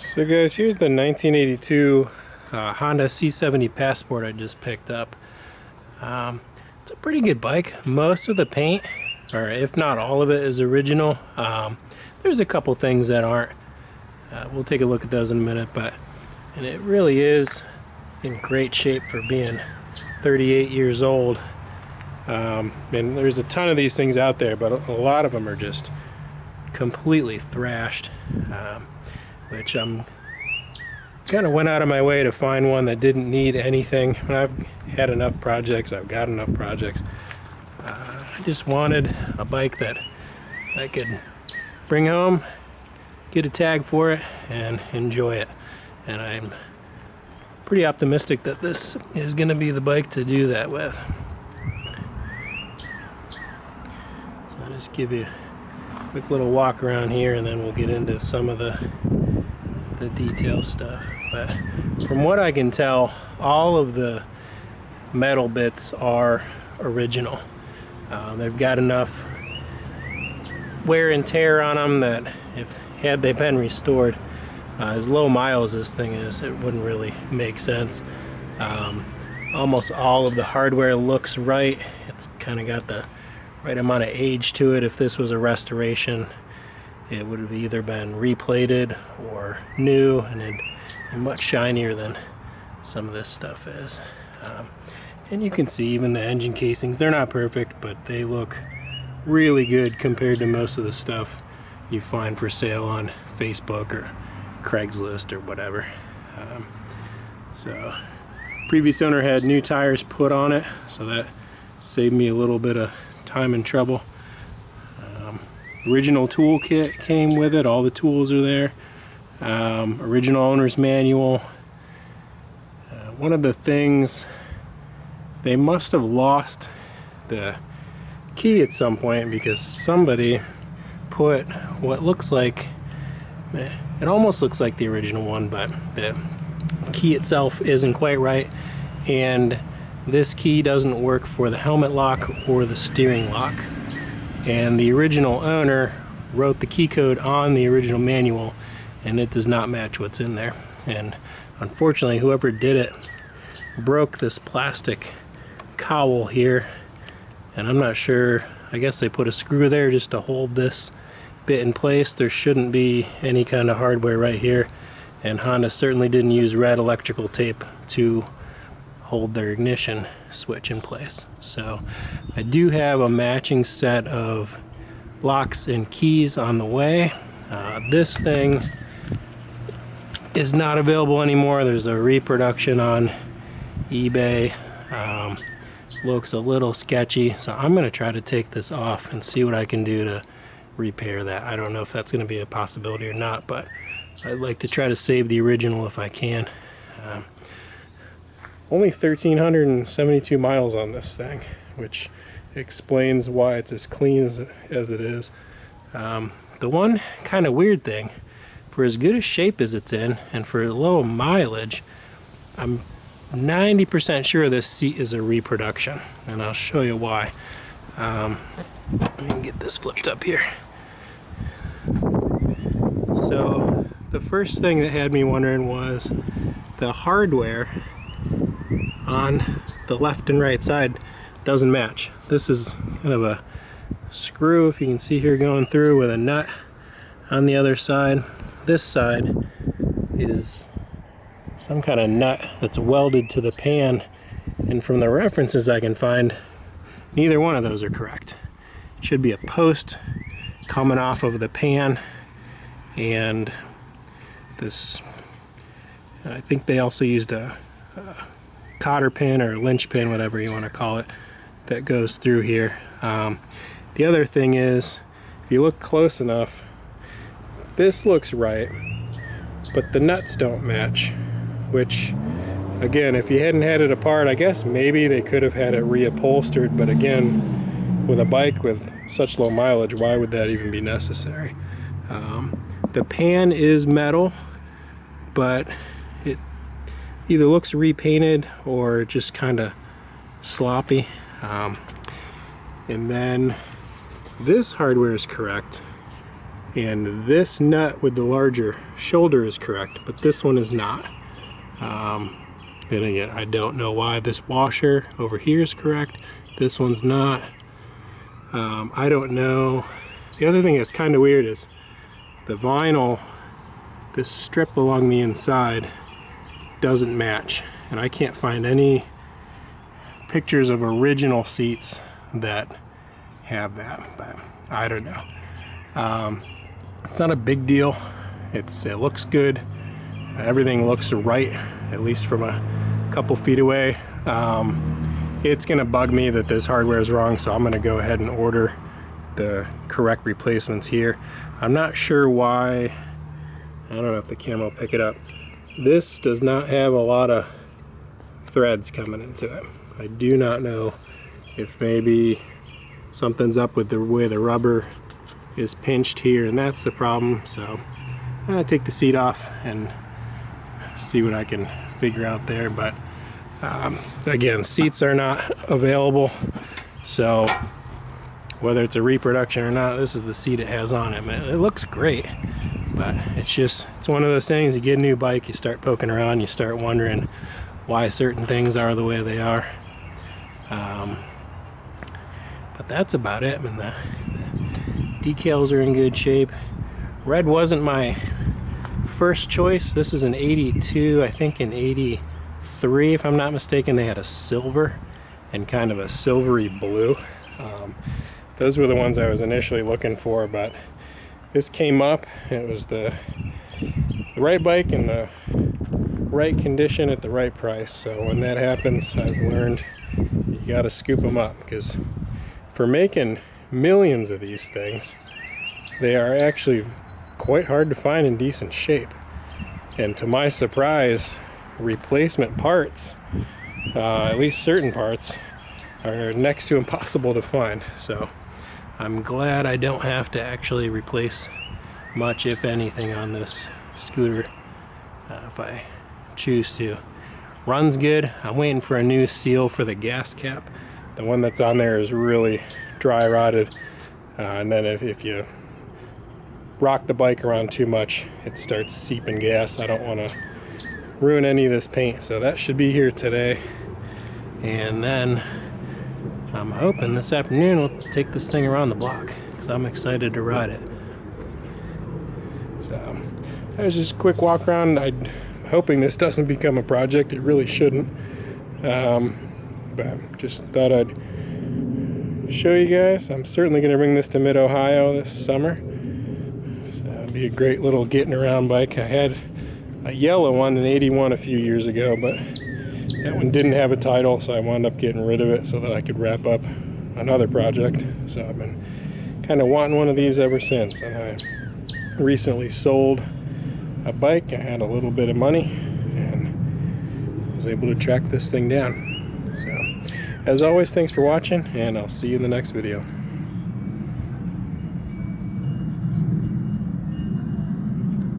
So guys, here's the 1982 Honda C70 Passport I just picked up. It's a pretty good bike. Most of the paint, or if not all of it, is original. There's a couple things that aren't. We'll take a look at those in a minute, and it really is in great shape for being 38 years old. And there's a ton of these things out there, but a lot of them are just completely thrashed. Which I'm kind of went out of my way to find one that didn't need anything. I've had enough projects, I've got enough projects. I just wanted a bike that I could bring home, get a tag for it, and enjoy it. And I'm pretty optimistic that this is going to be the bike to do that with. So I'll just give you a quick little walk around here, and then we'll get into some of the detail stuff. But from what I can tell, all of the metal bits are original. They've got enough wear and tear on them that had they been restored, as low miles as this thing is, it wouldn't really make sense. Almost all of the hardware looks right. It's kind of got the right amount of age to it. If this was a restoration, it would have either been replated or new, and much shinier than some of this stuff is. And you can see even the engine casings, they're not perfect, but they look really good compared to most of the stuff you find for sale on Facebook or Craigslist or whatever. So previous owner had new tires put on it, so that saved me a little bit of time and trouble. Original toolkit came with it, all the tools are there. Original owner's manual. One of the things, they must have lost the key at some point because somebody put what looks like, it almost looks like the original one, but the key itself isn't quite right, and this key doesn't work for the helmet lock or the steering lock. And the original owner wrote the key code on the original manual, and it does not match what's in there. And unfortunately, whoever did it broke this plastic cowl here, and I'm not sure, I guess they put a screw there just to hold this bit in place. There shouldn't be any kind of hardware right here, and Honda certainly didn't use red electrical tape to hold their ignition switch in place. So I do have a matching set of locks and keys on the way. This thing is not available anymore. There's a reproduction on eBay. Looks a little sketchy, so I'm going to try to take this off and see what I can do to repair that. I don't know if that's going to be a possibility or not, but I'd like to try to save the original if I can. Only 1,372 miles on this thing, which explains why it's as clean as it is. The one kind of weird thing, for as good a shape as it's in, and for low mileage, I'm 90% sure this seat is a reproduction, and I'll show you why. Let me get this flipped up here. So the first thing that had me wondering was the hardware on the left and right side doesn't match. This is kind of a screw, if you can see here, going through with a nut on the other side. This side is some kind of nut that's welded to the pan, and from the references I can find, neither one of those are correct. It should be a post coming off of the pan, and this, I think they also used a cotter pin or linch pin, whatever you want to call it, that goes through here. The other thing is, if you look close enough, this looks right, but the nuts don't match, which, again, if you hadn't had it apart, I guess maybe they could have had it reupholstered, but again, with a bike with such low mileage, why would that even be necessary? The pan is metal, but it either looks repainted or just kind of sloppy. And then this hardware is correct, and this nut with the larger shoulder is correct, but this one is not. And again, I don't know why this washer over here is correct, this one's not. I don't know. The other thing that's kind of weird is the vinyl, this strip along the inside doesn't match, and I can't find any pictures of original seats that have that, but I don't know. It's not a big deal. It looks good. Everything looks right, at least from a couple feet away. It's gonna bug me that this hardware is wrong, so I'm gonna go ahead and order the correct replacements here. I'm not sure why, I don't know if the camera will pick it up. This does not have a lot of threads coming into it. I do not know if maybe something's up with the way the rubber is pinched here, and that's the problem. So I'm gonna take the seat off and see what I can figure out there. But again, seats are not available, so whether it's a reproduction or not, this is the seat it has on it. Man, it looks great, but it's one of those things, you get a new bike, you start poking around, you start wondering why certain things are the way they are. But that's about it. I mean, the decals are in good shape. Red wasn't my first choice. This is an 82, I think in 83, if I'm not mistaken, they had a silver and kind of a silvery blue. Those were the ones I was initially looking for, but this came up. It was the right bike in the right condition at the right price. So when that happens, I've learned you gotta scoop them up, because for making millions of these things, they are actually quite hard to find in decent shape. And to my surprise, replacement parts, at least certain parts, are next to impossible to find. So I'm glad I don't have to actually replace much, if anything, on this scooter if I choose to. Runs good. I'm waiting for a new seal for the gas cap. The one that's on there is really dry rotted, and then if you rock the bike around too much, it starts seeping gas. I don't want to ruin any of this paint, so that should be here today. And then I'm hoping this afternoon we'll take this thing around the block, because I'm excited to ride it. So that was just a quick walk around. I'm hoping this doesn't become a project. It really shouldn't, but just thought I'd show you guys. I'm certainly going to bring this to Mid-Ohio this summer. So it'll be a great little getting around bike. I had a yellow one, an 81, a few years ago, but that one didn't have a title, so I wound up getting rid of it so that I could wrap up another project. So I've been kind of wanting one of these ever since, and I recently sold a bike. I had a little bit of money and was able to track this thing down. So as always, thanks for watching, and I'll see you in the next video.